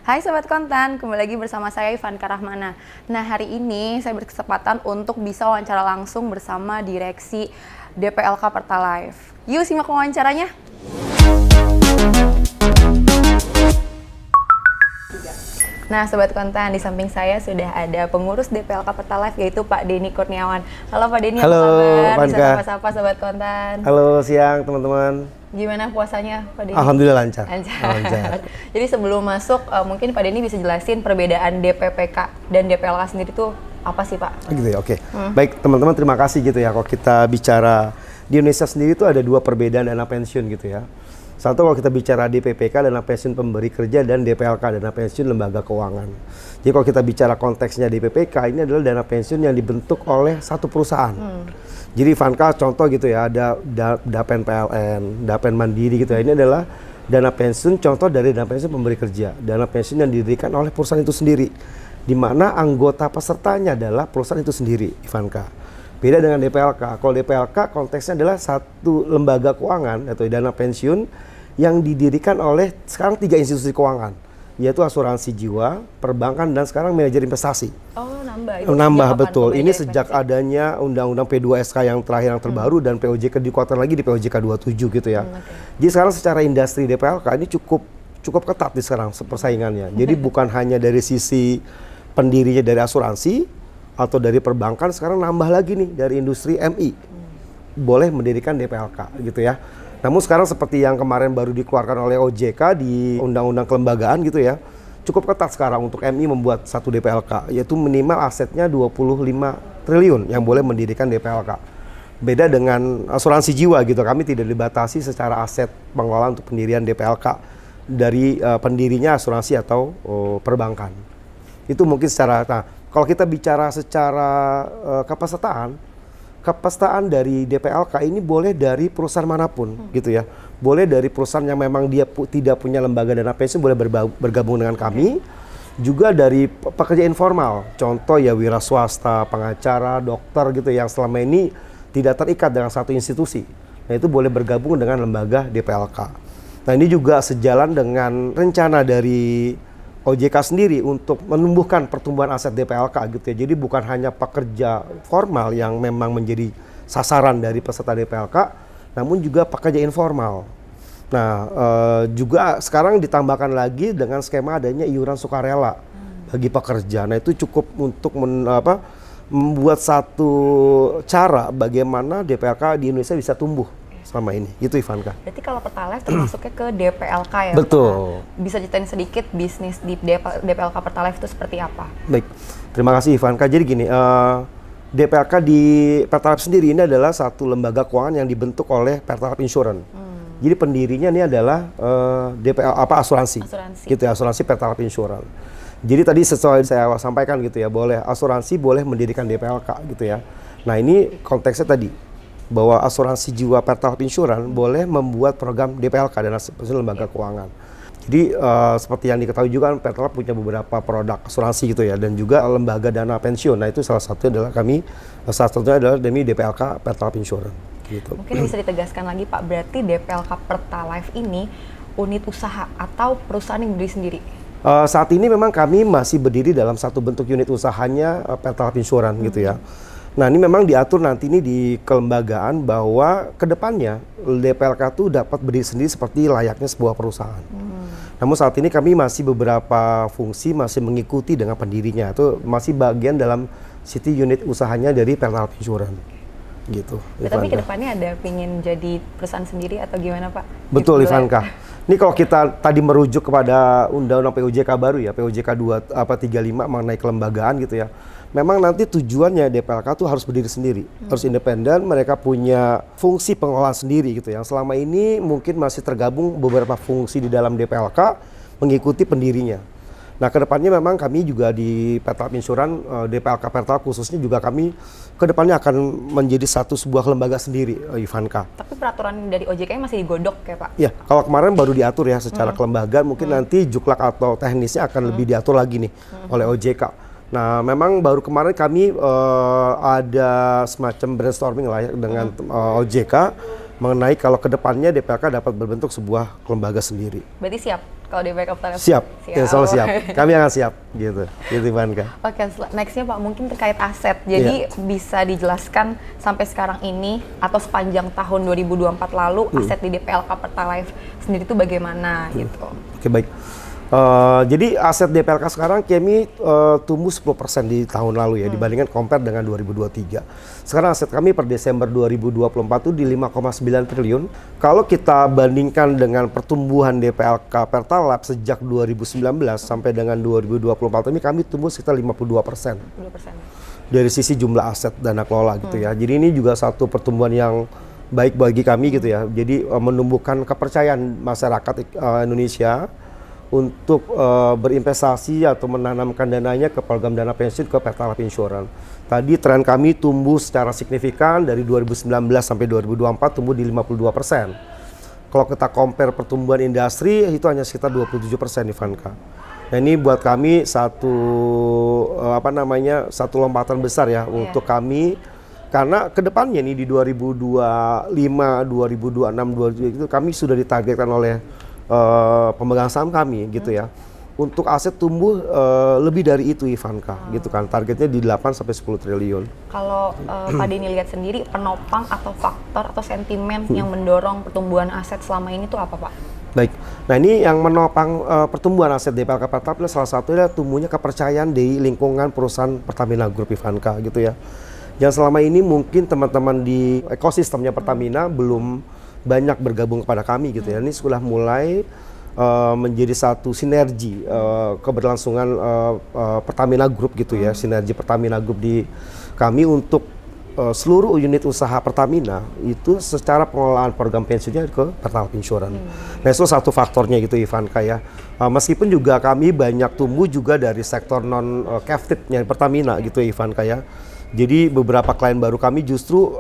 Hai Sobat Konten, kembali lagi bersama saya Ivanka Rahmana. Nah, hari ini saya berkesempatan untuk bisa wawancara langsung bersama Direksi DPLK Pertalite. Yuk simak wawancaranya. Nah, Sobat Konten, di samping saya sudah ada pengurus DPLK Pertalite yaitu Pak Denny Kurniawan. Halo Pak Denny, halo, apa kabar? Bisa sapa-sapa Sobat Konten. Halo, siang teman-teman. Gimana puasanya Pak Denny? Alhamdulillah lancar. Lancar. Jadi sebelum masuk, mungkin Pak Denny bisa jelasin perbedaan DPPK dan DPLK sendiri itu apa sih Pak? Gitu ya, oke. Baik teman-teman, terima kasih gitu ya. Kalau kita bicara di Indonesia sendiri itu ada dua perbedaan dana pensiun gitu ya. Satu kalau kita bicara DPPK, dana pensiun pemberi kerja, dan DPLK, dana pensiun lembaga keuangan. Jadi kalau kita bicara konteksnya DPPK, ini adalah dana pensiun yang dibentuk oleh satu perusahaan. Jadi Ivanka contoh gitu ya, ada Dapen PLN, Dapen Mandiri gitu ya. Ini adalah dana pensiun, contoh dari dana pensiun pemberi kerja. Dana pensiun yang didirikan oleh perusahaan itu sendiri, di mana anggota pesertanya adalah perusahaan itu sendiri, Ivanka. Beda dengan DPLK. Kalau DPLK konteksnya adalah satu lembaga keuangan atau dana pensiun yang didirikan oleh sekarang 3 institusi keuangan, yaitu asuransi jiwa, perbankan, dan sekarang manajer investasi. Oh, nambah. Nambah, betul. Ini sejak adanya Undang-Undang P2SK yang terakhir yang terbaru dan POJK dikuatkan lagi di POJK 27 gitu ya. Jadi sekarang secara industri DPLK ini cukup ketat di sekarang persaingannya. Jadi bukan hanya dari sisi pendirinya dari asuransi atau dari perbankan, sekarang nambah lagi nih dari industri MI. Boleh mendirikan DPLK gitu ya. Namun sekarang seperti yang kemarin baru dikeluarkan oleh OJK di Undang-Undang Kelembagaan gitu ya, cukup ketat sekarang untuk MI membuat satu DPLK, yaitu minimal asetnya 25 triliun yang boleh mendirikan DPLK. Beda dengan asuransi jiwa gitu, kami tidak dibatasi secara aset pengelolaan untuk pendirian DPLK dari pendirinya asuransi atau perbankan. Itu mungkin secara, nah kalau kita bicara secara kepesertaan dari DPLK ini boleh dari perusahaan manapun gitu ya. Boleh dari perusahaan yang memang dia tidak punya lembaga dana pensiun, boleh bergabung dengan kami. Juga dari pekerja informal, contoh ya wira swasta, pengacara, dokter gitu yang selama ini tidak terikat dengan satu institusi. Nah itu boleh bergabung dengan lembaga DPLK. Nah ini juga sejalan dengan rencana dari OJK sendiri untuk menumbuhkan pertumbuhan aset DPLK gitu ya. Jadi bukan hanya pekerja formal yang memang menjadi sasaran dari peserta DPLK, namun juga pekerja informal. Nah, juga sekarang ditambahkan lagi dengan skema adanya iuran sukarela bagi pekerja. Nah, itu cukup untuk membuat satu cara bagaimana DPLK di Indonesia bisa tumbuh selama ini, gitu Ivanka. Berarti kalau Pertalite termasuknya ke DPLK ya? Betul. Pak? Bisa ceritain sedikit bisnis di DPLK Pertalite itu seperti apa? Baik, terima kasih Ivanka. Jadi gini, DPLK di Pertalite sendiri ini adalah satu lembaga keuangan yang dibentuk oleh Pertalite Insurance. Jadi pendirinya ini adalah asuransi. Gitu ya, asuransi Pertalite Insurance. Jadi tadi sesuai saya sampaikan gitu ya, boleh asuransi boleh mendirikan DPLK gitu ya. Nah ini konteksnya tadi, bahwa asuransi jiwa Pertalite Insurance boleh membuat program DPLK, dana pensiun lembaga keuangan. Jadi seperti yang diketahui juga Pertalite punya beberapa produk asuransi gitu ya, dan juga lembaga dana pensiun. Nah itu salah satunya adalah demi DPLK Pertalite Insurance. Gitu. Mungkin bisa ditegaskan lagi Pak, berarti DPLK Pertalite ini unit usaha atau perusahaan yang berdiri sendiri? Saat ini memang kami masih berdiri dalam satu bentuk unit usahanya Pertalite Insurance gitu ya. Nah ini memang diatur nanti ini di kelembagaan bahwa kedepannya DPLK itu dapat berdiri sendiri seperti layaknya sebuah perusahaan. Namun saat ini kami masih beberapa fungsi masih mengikuti dengan pendirinya, itu masih bagian dalam city unit usahanya dari Pertalite Insurance. Gitu. Tapi kedepannya ada pingin jadi perusahaan sendiri atau gimana Pak? Betul Ivanka. Ini kalau kita tadi merujuk kepada Undang-Undang POJK baru ya, POJK 35 mengenai kelembagaan gitu ya. Memang nanti tujuannya DPLK itu harus berdiri sendiri, harus independen, mereka punya fungsi pengelolaan sendiri gitu. Yang selama ini mungkin masih tergabung beberapa fungsi di dalam DPLK mengikuti pendirinya. Nah kedepannya memang kami juga di Pertalite Insurance, DPLK Pertalite khususnya juga kami kedepannya akan menjadi sebuah lembaga sendiri, Ivanka. Tapi peraturan dari OJK masih digodok ya Pak? Ya, kalau kemarin baru diatur ya secara kelembagaan, mungkin nanti juklak atau teknisnya akan lebih diatur lagi nih oleh OJK. Nah, memang baru kemarin kami ada semacam brainstorming lah ya dengan OJK mengenai kalau kedepannya DPLK dapat berbentuk sebuah lembaga sendiri. Berarti siap kalau DPLK Pertalite? Siap, insya Allah siap. Kami akan siap, gitu Ivanka. Oke, nextnya Pak, mungkin terkait aset. Jadi bisa dijelaskan sampai sekarang ini atau sepanjang tahun 2024 lalu aset di DPLK Pertalite sendiri itu bagaimana gitu? Oke, baik. Jadi aset DPLK sekarang kami tumbuh 10% di tahun lalu ya, dibandingkan compare dengan 2023. Sekarang aset kami per Desember 2024 itu di 5,9 triliun. Kalau kita bandingkan dengan pertumbuhan DPLK Pertalite sejak 2019 sampai dengan 2024 ini, kami tumbuh sekitar 52%. 2%. Dari sisi jumlah aset dana kelola gitu ya. Jadi ini juga satu pertumbuhan yang baik bagi kami gitu ya. Jadi menumbuhkan kepercayaan masyarakat Indonesia untuk berinvestasi atau menanamkan dananya ke program dana pensiun ke Pertalite Insurance. Tadi tren kami tumbuh secara signifikan dari 2019 sampai 2024 tumbuh di 52%. Kalau kita compare pertumbuhan industri itu hanya sekitar 27% Ivanka. Nah ini buat kami satu satu lompatan besar ya untuk kami, karena kedepannya nih di 2025, 2026, 2027 itu kami sudah ditargetkan oleh pemegang saham kami gitu ya, untuk aset tumbuh lebih dari itu Ivanka gitu kan, targetnya di 8 sampai 10 triliun. Kalau Pak Denny lihat sendiri penopang atau faktor atau sentimen yang mendorong pertumbuhan aset selama ini tuh apa Pak? Baik, nah ini yang menopang pertumbuhan aset DPLK Pertalite salah satunya tumbuhnya kepercayaan di lingkungan perusahaan Pertamina Group Ivanka gitu ya. Yang selama ini mungkin teman-teman di ekosistemnya Pertamina belum banyak bergabung kepada kami gitu ya. Ini sudah mulai menjadi satu sinergi keberlangsungan Pertamina Group gitu ya, sinergi Pertamina Group di kami untuk seluruh unit usaha Pertamina itu secara pengelolaan program pensiunnya ke Pertalite Insurance. Nah itu satu faktornya gitu Ivanka ya. Meskipun juga kami banyak tumbuh juga dari sektor non captive-nya Pertamina gitu ya Ivanka ya. Jadi beberapa klien baru kami justru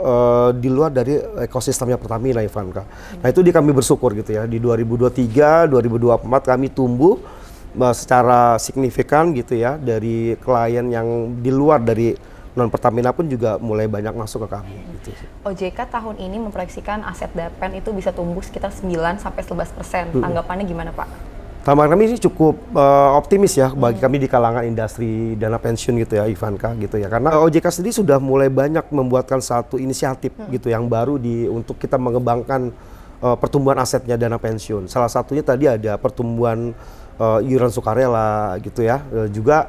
di luar dari ekosistemnya Pertamina Ivanka. Nah itu kami bersyukur gitu ya, di 2023, 2024 kami tumbuh secara signifikan gitu ya, dari klien yang di luar dari non Pertamina pun juga mulai banyak masuk ke kami gitu. OJK tahun ini memproyeksikan aset DAPEN itu bisa tumbuh sekitar 9 sampai 11%. Tanggapannya gimana Pak? Tanggapan kami sih cukup optimis ya bagi kami di kalangan industri dana pensiun gitu ya Ivanka gitu ya, karena OJK sendiri sudah mulai banyak membuatkan satu inisiatif gitu yang baru untuk kita mengembangkan pertumbuhan asetnya dana pensiun. Salah satunya tadi ada pertumbuhan iuran sukarela gitu ya, juga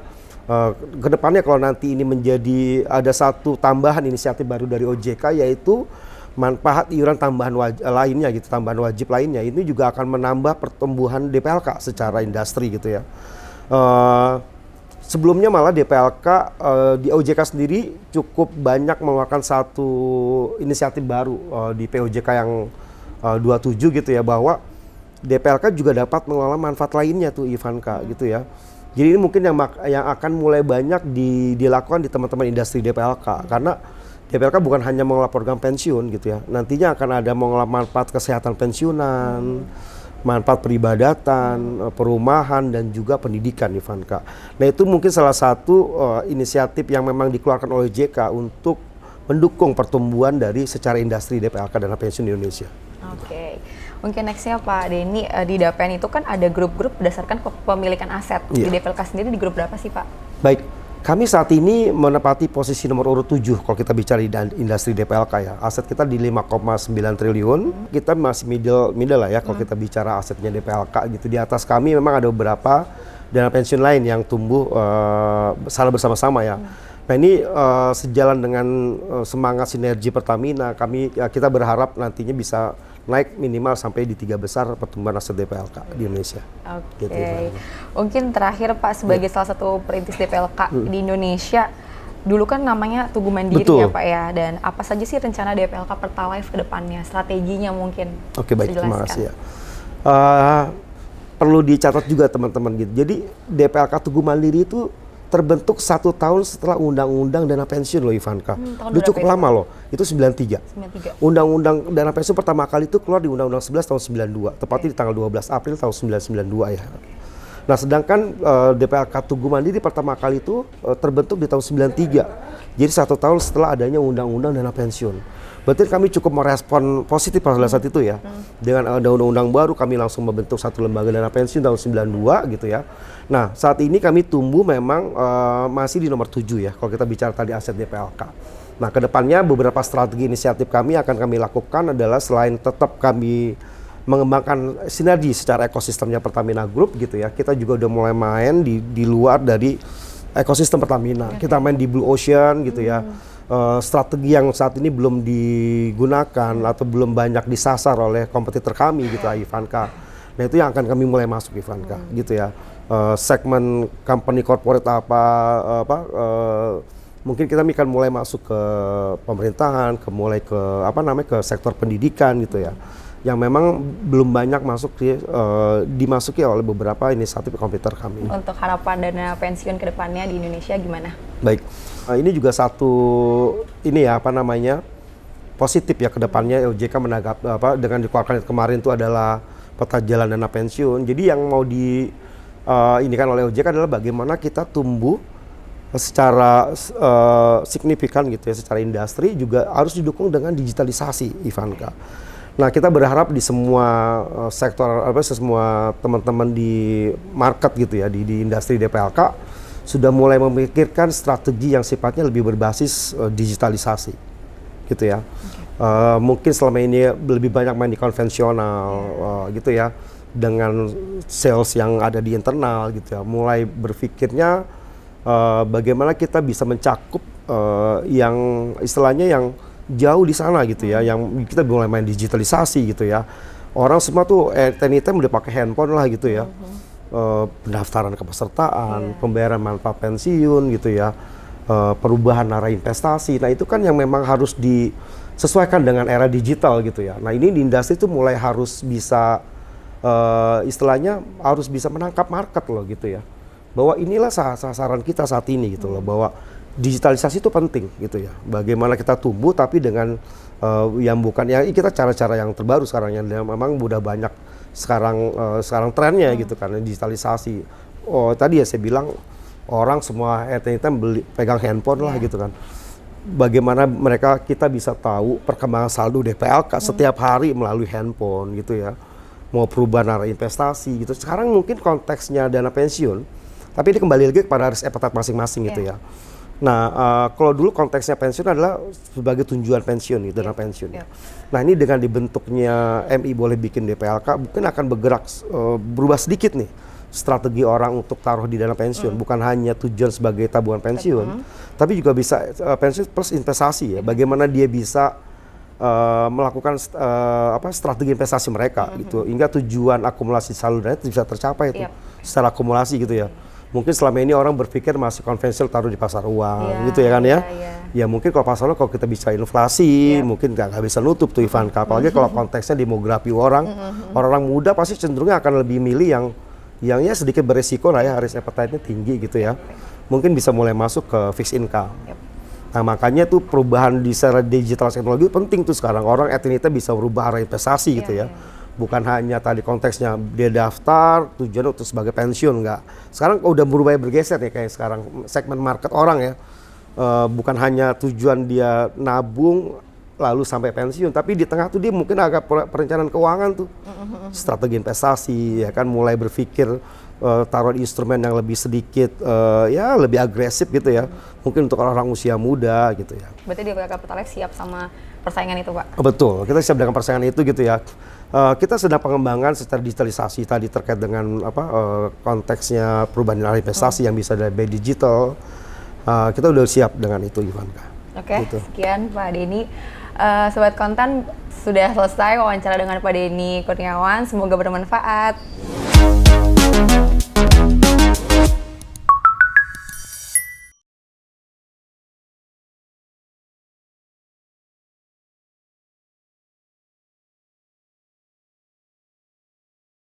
kedepannya kalau nanti ini menjadi ada satu tambahan inisiatif baru dari OJK, yaitu manfaat iuran tambahan lainnya gitu, tambahan wajib lainnya, ini juga akan menambah pertumbuhan DPLK secara industri gitu ya. Sebelumnya malah DPLK di OJK sendiri cukup banyak mengeluarkan satu inisiatif baru di POJK yang 27 gitu ya, bahwa DPLK juga dapat mengelola manfaat lainnya tuh Ivanka gitu ya. Jadi ini mungkin yang akan mulai banyak dilakukan di teman-teman industri DPLK, karena DPLK bukan hanya mengelola program pensiun gitu ya. Nantinya akan ada mengelola manfaat kesehatan pensiunan, manfaat peribadatan, perumahan, dan juga pendidikan Ivanka. Nah itu mungkin salah satu inisiatif yang memang dikeluarkan oleh JK untuk mendukung pertumbuhan dari secara industri DPLK dana pensiun di Indonesia. Oke. Mungkin nextnya Pak Denny, di DAPEN itu kan ada grup-grup berdasarkan kepemilikan aset. Di DPLK sendiri di grup berapa sih Pak? Baik, kami saat ini menempati posisi nomor urut 7 kalau kita bicara di industri DPLK ya. Aset kita di 5,9 triliun, kita masih middle lah ya kalau kita bicara asetnya DPLK gitu. Di atas kami memang ada beberapa dana pensiun lain yang tumbuh secara bersama-sama ya. Nah ini sejalan dengan semangat sinergi Pertamina, kita berharap nantinya bisa naik minimal sampai di 3 besar pertumbuhan aset DPLK di Indonesia. Oke. Gitu, ya. Mungkin terakhir Pak, sebagai salah satu perintis DPLK di Indonesia, dulu kan namanya Tugu Mandiri ya Pak ya, dan apa saja sih rencana DPLK Pertalite ke depannya, strateginya mungkin? Oke baik, terima kasih ya. Perlu dicatat juga teman-teman gitu. Jadi DPLK Tugu Mandiri itu terbentuk 1 tahun setelah Undang-Undang Dana Pensiun loh Ivanka. Itu cukup lama loh, itu 93. Undang-Undang Dana Pensiun pertama kali itu keluar di Undang-Undang 11 tahun 92, tepatnya di tanggal 12 April tahun 1992 ya. Nah, sedangkan DPLK Tugu Mandiri pertama kali itu terbentuk di tahun 93. Jadi 1 tahun setelah adanya undang-undang dana pensiun. Berarti kami cukup merespon positif pada saat itu ya. Dengan ada undang-undang baru kami langsung membentuk satu lembaga dana pensiun tahun 92 gitu ya. Nah, saat ini kami tumbuh memang masih di nomor 7 ya kalau kita bicara tadi aset DPLK. Nah, kedepannya beberapa strategi inisiatif kami akan kami lakukan adalah selain tetap kami mengembangkan sinergi secara ekosistemnya Pertamina Group gitu ya. Kita juga udah mulai main di luar dari ekosistem Pertamina. Kita main di Blue Ocean gitu ya. Strategi yang saat ini belum digunakan atau belum banyak disasar oleh kompetitor kami gitu Ivanka. Nah, itu yang akan kami mulai masuk Ivanka gitu ya. Segmen company corporate mungkin kita akan mulai masuk ke pemerintahan, ke sektor pendidikan gitu ya. Yang memang belum banyak dimasuki oleh beberapa inisiatif komputer kami. Untuk harapan dana pensiun ke depannya di Indonesia gimana? Baik, ini juga satu positif ya ke depannya. OJK dengan dikeluarkan kemarin itu adalah peta jalan dana pensiun. Jadi yang mau inikan oleh OJK adalah bagaimana kita tumbuh secara signifikan gitu ya, secara industri juga harus didukung dengan digitalisasi, Ivanka. Nah, kita berharap di semua sektor semua teman-teman di market gitu ya, di industri DPLK sudah mulai memikirkan strategi yang sifatnya lebih berbasis digitalisasi gitu ya. Mungkin selama ini lebih banyak main di konvensional gitu ya, dengan sales yang ada di internal gitu ya. Mulai berpikirnya bagaimana kita bisa mencakup yang istilahnya yang jauh di sana gitu ya, yang kita mulai main digitalisasi gitu ya. Orang semua tuh anytime udah pakai handphone lah gitu ya. Pendaftaran kepesertaan, pembayaran manfaat pensiun gitu ya, perubahan arah investasi. Nah, itu kan yang memang harus disesuaikan dengan era digital gitu ya. Nah, ini di industri itu mulai harus bisa istilahnya harus bisa menangkap market loh gitu ya. Bahwa inilah sasaran kita saat ini gitu loh, bahwa digitalisasi itu penting gitu ya. Bagaimana kita tumbuh tapi dengan yang bukan ya kita cara-cara yang terbaru sekarang yang memang udah banyak sekarang trennya gitu kan, digitalisasi. Tadi ya saya bilang orang semua pegang handphone lah gitu kan. Bagaimana kita bisa tahu perkembangan saldo DPLK setiap hari melalui handphone gitu ya. Mau perubahan arah investasi gitu. Sekarang mungkin konteksnya dana pensiun, tapi ini kembali lagi kepada risk appetite masing-masing gitu ya. Nah, kalau dulu konteksnya pensiun adalah sebagai tujuan pensiun, gitu, dana pensiun. Nah, ini dengan dibentuknya MI boleh bikin DPLK, mungkin akan berubah sedikit nih strategi orang untuk taruh di dana pensiun. Bukan hanya tujuan sebagai tabungan pensiun, tapi juga bisa pensiun plus investasi ya. Bagaimana dia bisa melakukan strategi investasi mereka gitu, hingga tujuan akumulasi saldo dana itu bisa tercapai itu secara akumulasi gitu ya. Mungkin selama ini orang berpikir masih konvensional taruh di pasar uang gitu ya kan ya. Ya mungkin kalau pasar uang kalau kita bisa inflasi mungkin nggak bisa nutup tuh Ivanka. Apalagi kalau konteksnya demografi orang muda pasti cenderungnya akan lebih milih yang ya sedikit beresiko lah ya, risk appetite-nya tinggi gitu ya. Mungkin bisa mulai masuk ke fixed income. Nah, makanya tuh perubahan di secara digital teknologi penting tuh sekarang. Orang etinitas bisa berubah arah investasi gitu ya. Bukan hanya tadi konteksnya dia daftar tujuan untuk sebagai pensiun, enggak. Sekarang udah bergeser nih kayak sekarang segmen market orang ya. Bukan hanya tujuan dia nabung lalu sampai pensiun, tapi di tengah tuh dia mungkin agak perencanaan keuangan tuh. Strategi investasi ya kan, mulai berpikir taruh di instrumen yang lebih sedikit ya lebih agresif gitu ya. Mungkin untuk orang-orang usia muda gitu ya. Berarti dia Capital siap sama persaingan itu, Pak? Betul, kita siap dengan persaingan itu gitu ya. Kita sedang pengembangan secara digitalisasi tadi terkait dengan konteksnya perubahan arah investasi yang bisa dari digital. Kita udah siap dengan itu, Ivanka. Oke, gitu. Sekian Pak Denny. Sobat Konten, sudah selesai wawancara dengan Pak Denny Kurniawan. Semoga bermanfaat.